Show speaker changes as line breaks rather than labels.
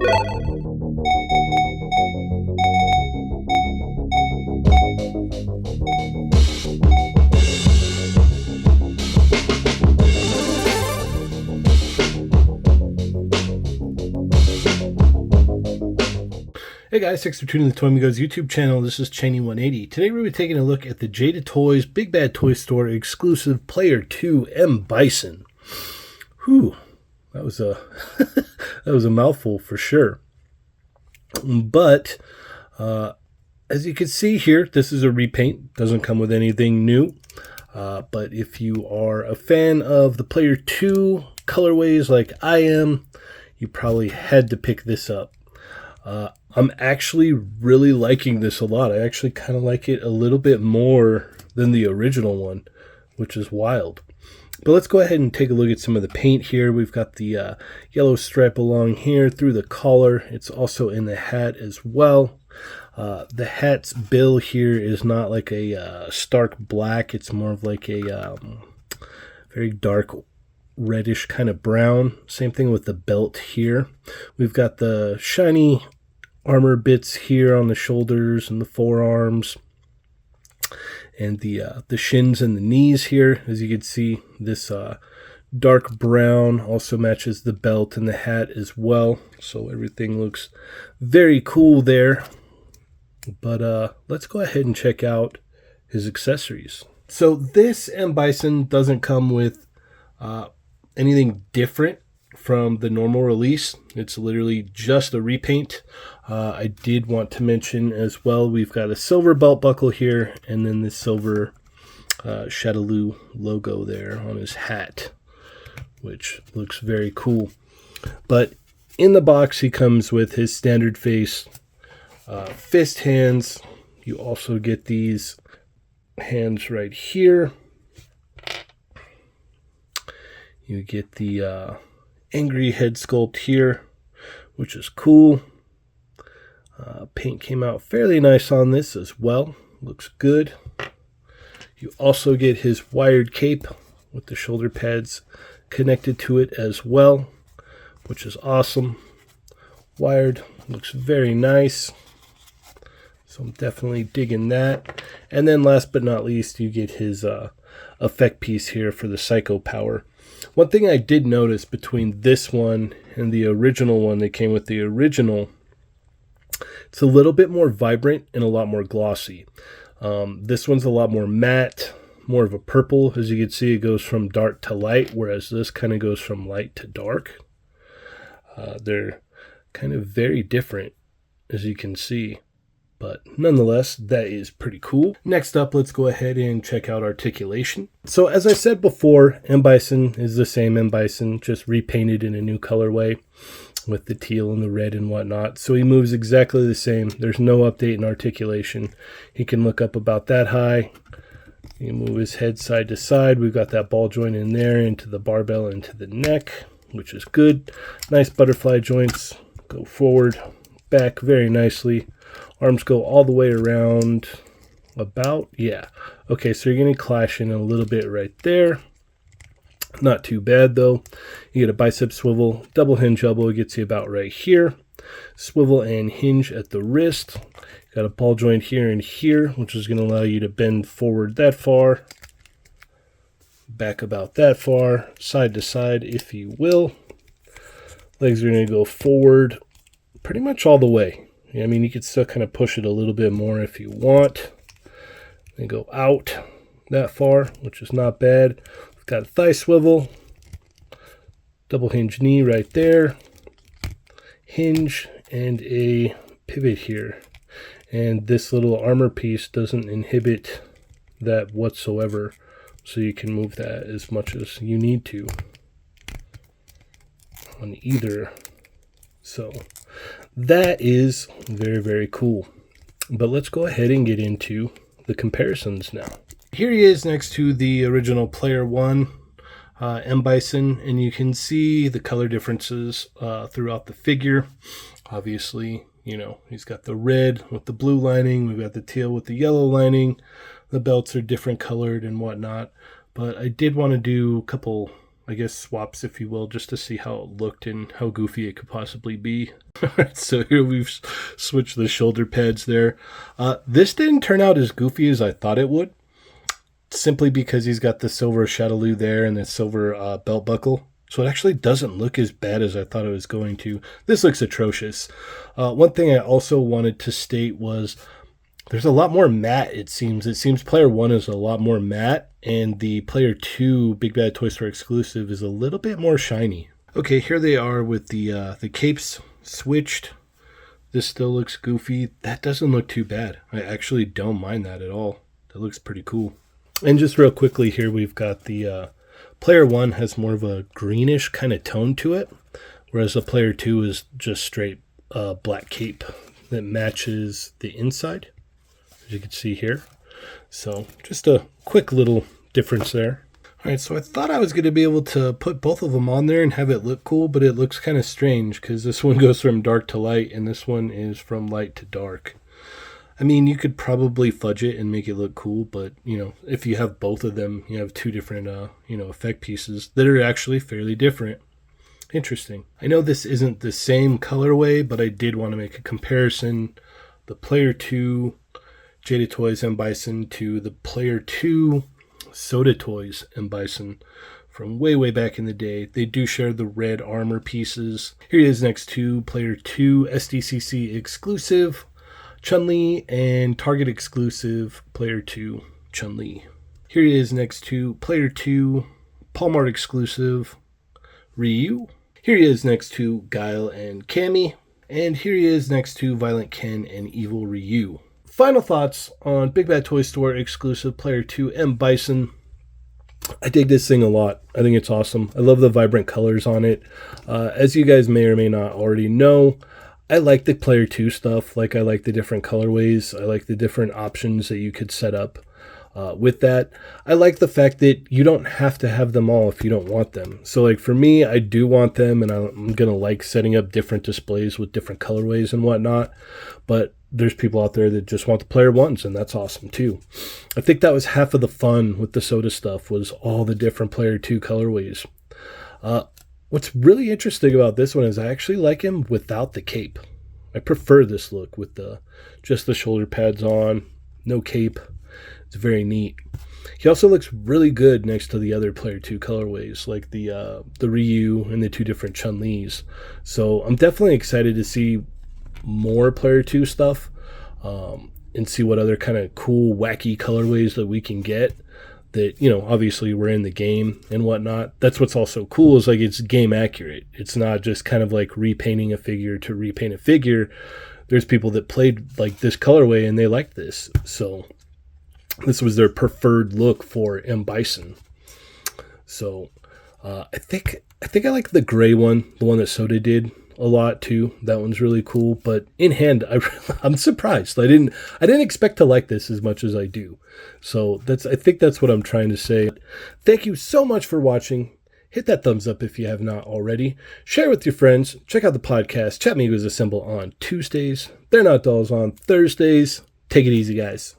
Hey guys, thanks for tuning in to the Toy Amigos YouTube channel. This is Cheney180. Today we're going to be taking a look at the Jada Toys Big Bad Toy Store exclusive Player 2 M Bison. Whew, that was a that was a mouthful for sure. But as you can see here, this is a repaint. Doesn't come with anything new. But if you are a fan of the Player 2 colorways like I am, you probably had to pick this up. I'm actually really liking this a lot. I actually kind of like it a little bit more than the original one, which is wild. But let's go ahead and take a look at some of the paint here. We've got the yellow stripe along here through the collar. It's also in the hat as well. The hat's bill here is not like a stark black. It's more of like a very dark reddish kind of brown. Same thing with the belt here. We've got the shiny armor bits here on the shoulders and the forearms, and the shins and the knees here. As you can see, this dark brown also matches the belt and the hat as well, so everything looks very cool there. But let's go ahead and check out his accessories. So this M Bison doesn't come with anything different from the normal release. It's literally just a repaint. I did want to mention as well, we've got a silver belt buckle here, and then the silver Shadaloo logo there on his hat, which looks very cool. But in the box, he comes with his standard face fist hands. You also get these hands right here. You get the angry head sculpt here, which is cool. Paint came out fairly nice on this as well. Looks good. You also get his wired cape with the shoulder pads connected to it as well, which is awesome. Wired, looks very nice. So I'm definitely digging that. And then last but not least, you get his effect piece here for the Psycho Power. One thing I did notice between this one and the original one that came with the original, it's a little bit more vibrant and a lot more glossy. This one's a lot more matte, more of a purple. As you can see, it goes from dark to light, whereas this kind of goes from light to dark. They're kind of very different, as you can see. But nonetheless, that is pretty cool. Next up, let's go ahead and check out Articulation. So as I said before, M Bison is the same M Bison, just repainted in a new colorway with the teal and the red and whatnot. So he moves exactly the same. There's no update in Articulation. He can look up about that high. You move his head side to side. We've got that ball joint in there into the barbell, into the neck, which is good. Nice butterfly joints. Go forward, back very nicely. Arms go all the way around about, yeah. Okay, so you're going to clash in a little bit right there. Not too bad, though. You get a bicep swivel, double hinge elbow, gets you about right here. Swivel and hinge at the wrist. Got a ball joint here and here, which is going to allow you to bend forward that far. Back about that far, side to side, if you will. Legs are going to go forward pretty much all the way. I mean, you could still kind of push it a little bit more if you want. They go out that far, which is not bad. We've got a thigh swivel, double hinge knee right there, hinge, and a pivot here. And this little armor piece doesn't inhibit that whatsoever, so you can move that as much as you need to on either. So that is very, very cool. But let's go ahead and get into the comparisons now. Here he is next to the original Player 1 M Bison, and you can see the color differences throughout the figure. Obviously, you know, he's got the red with the blue lining. We've got the teal with the yellow lining. The belts are different colored and whatnot. But I did want to do a couple I guess, swaps, if you will, just to see how it looked and how goofy it could possibly be. Alright, so here we've switched the shoulder pads there. This didn't turn out as goofy as I thought it would, simply because he's got the silver Shadaloo there and the silver belt buckle. So it actually doesn't look as bad as I thought it was going to. This looks atrocious. One thing I also wanted to state was there's a lot more matte, it seems. It seems player 1 is a lot more matte, and the player 2 Big Bad Toy Store exclusive is a little bit more shiny. Okay, here they are with the capes switched. This still looks goofy. That doesn't look too bad. I actually don't mind that at all. That looks pretty cool. And just real quickly here, we've got the player 1 has more of a greenish kind of tone to it, whereas the player 2 is just straight black cape that matches the inside, as you can see here. So just a quick little difference there. All right, so I thought I was going to be able to put both of them on there and have it look cool, but it looks kind of strange because this one goes from dark to light and this one is from light to dark. I mean, you could probably fudge it and make it look cool, but, you know, if you have both of them, you have two different, effect pieces that are actually fairly different. Interesting. I know this isn't the same colorway, but I did want to make a comparison. The Player 2 Jada Toys and Bison to the Player 2 Soda Toys and Bison from way, way back in the day. They do share the red armor pieces. Here it is next to Player 2 SDCC exclusive Chun-Li and Target exclusive Player 2 Chun-Li. Here it is next to Player 2 Walmart exclusive Ryu. Here he is next to Guile and Cammy. And here he is next to Violent Ken and Evil Ryu. Final thoughts on Big Bad Toy Store exclusive Player 2 and Bison. I dig this thing a lot. I think it's awesome. I love the vibrant colors on it. As you guys may or may not already know, I like the Player 2 stuff. Like, I like the different colorways. I like the different options that you could set up with that. I like the fact that you don't have to have them all if you don't want them. So, like, for me, I do want them, and I'm going to like setting up different displays with different colorways and whatnot. But there's people out there that just want the Player 1s, and that's awesome too. I think that was half of the fun with the soda stuff, was all the different Player 2 colorways. What's really interesting about this one is I actually like him without the cape. I prefer this look with just the shoulder pads on, no cape. It's very neat. He also looks really good next to the other Player 2 colorways, like the Ryu and the two different Chun-Lis. So I'm definitely excited to see more Player 2 stuff and see what other kind of cool, wacky colorways that we can get that, obviously we're in the game and whatnot. That's what's also cool, is like it's game accurate. It's not just kind of like repainting a figure to repaint a figure. There's people that played like this colorway and they liked this. So this was their preferred look for M. Bison. So I think I like the gray one, the one that Soda did, a lot too. That one's really cool. But in hand, I'm surprised. I didn't expect to like this as much as I do. So I think that's what I'm trying to say. Thank you so much for watching. Hit that thumbs up if you have not already. Share with your friends. Check out the podcast. Chat Amigos Assemble on Tuesdays. They're Not Dolls on Thursdays. Take it easy, guys.